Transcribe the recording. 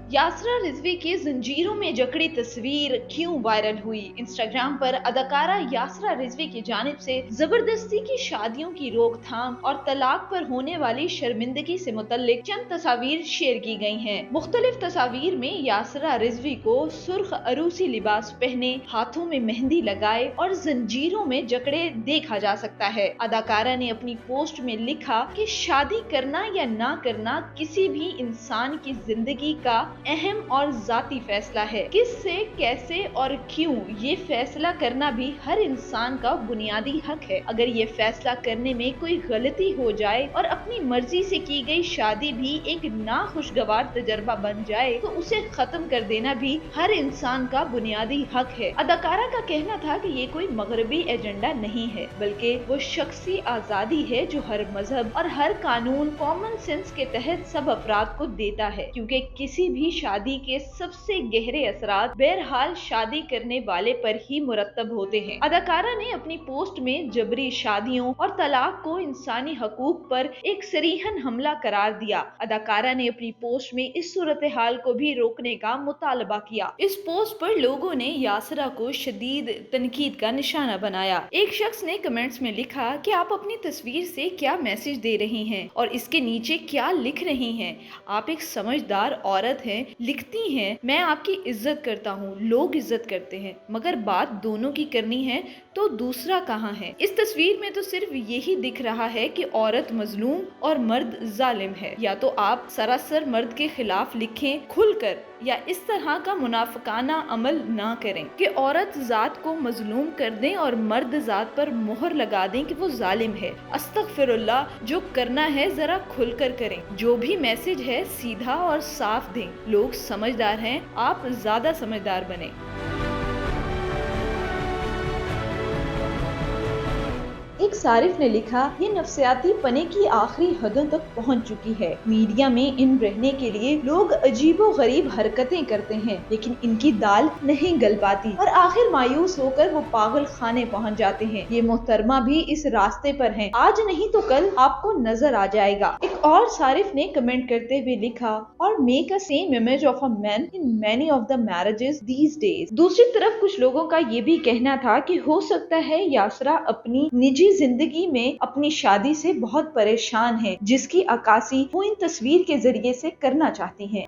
यासरा रिजवी की जंजीरों में जकड़ी तस्वीर क्यों वायरल हुई? इंस्टाग्राम पर अदाकारा यासरा रिजवी की जानिब से जबरदस्ती की शादियों की रोकथाम और तलाक पर होने वाली शर्मिंदगी से मुतल्लिक चंद तस्वीर शेयर की गई हैं। मुख्तलिफ तस्वीर में यासरा रिजवी को सुर्ख अरूसी लिबास पहने, हाथों में मेहंदी लगाए और जंजीरों में जकड़े देखा जा सकता है। अदाकारा ने अपनी पोस्ट में लिखा कि शादी करना या ना करना किसी भी इंसान की जिंदगी का अहम और जाती फैसला है। किससे, कैसे और क्यों, ये फैसला करना भी हर इंसान का बुनियादी हक है। अगर ये फैसला करने में कोई गलती हो जाए और अपनी मर्जी से की गई शादी भी एक नाखुशगवार तजर्बा बन जाए तो उसे खत्म कर देना भी हर इंसान का बुनियादी हक है। अदाकारा का कहना था कि ये कोई मगरबी एजेंडा नहीं है, बल्कि वो शख्सी आजादी है जो हर मजहब और हर कानून कॉमन सेंस के तहत सब अफराद को देता है, क्योंकि किसी भी शादी के सबसे गहरे असरात बहरहाल शादी करने वाले पर ही मुरतब होते हैं। अदाकारा ने अपनी पोस्ट में जबरी शादियों और तलाक को इंसानी हकूक पर एक सरीहन हमला करार दिया। अदाकारा ने अपनी पोस्ट में इस सूरत हाल को भी रोकने का मुतालबा किया। इस पोस्ट पर लोगों ने यासरा को शदीद तनकीद का निशाना बनाया। एक शख्स ने कमेंट्स में लिखा कि आप अपनी तस्वीर से क्या मैसेज दे रही हैं और इसके नीचे क्या लिख रही हैं। आप एक समझदार औरत हैं, लिखती हैं मैं आपकी इज्जत करता हूँ, लोग इज्जत करते हैं, मगर बात दोनों की करनी है तो दूसरा कहाँ है? इस तस्वीर में तो सिर्फ यही दिख रहा है कि औरत मजलूम और मर्द जालिम है। या तो आप सरासर मर्द के खिलाफ लिखें खुलकर, या इस तरह का मुनाफिकाना अमल ना करें कि औरत जात को मजलूम कर दें और मर्द जात पर मोहर लगा दें कि वो जालिम है। अस्तगफिरुल्लाह, जो करना है जरा खुलकर करें। जो भी मैसेज है सीधा और साफ दें। लोग समझदार हैं, आप ज्यादा समझदार बने। एक सारिफ ने लिखा, ये नफ्सियाती पने की आखिरी हदों तक पहुंच चुकी है। मीडिया में इन रहने के लिए लोग अजीबो गरीब हरकतें करते हैं, लेकिन इनकी दाल नहीं गल पाती और आखिर मायूस होकर वो पागल खाने पहुंच जाते हैं। ये मोहतरमा भी इस रास्ते पर हैं। आज नहीं तो कल आपको नजर आ जाएगा। एक और सारिफ ने कमेंट करते हुए लिखा, और make a same image of a man in many of the marriages these days. दूसरी तरफ कुछ लोगों का ये भी कहना था कि हो सकता है यासरा अपनी निजी जिंदगी में अपनी शादी से बहुत परेशान है, जिसकी अक्कासी वो इन तस्वीर के जरिए से करना चाहती हैं।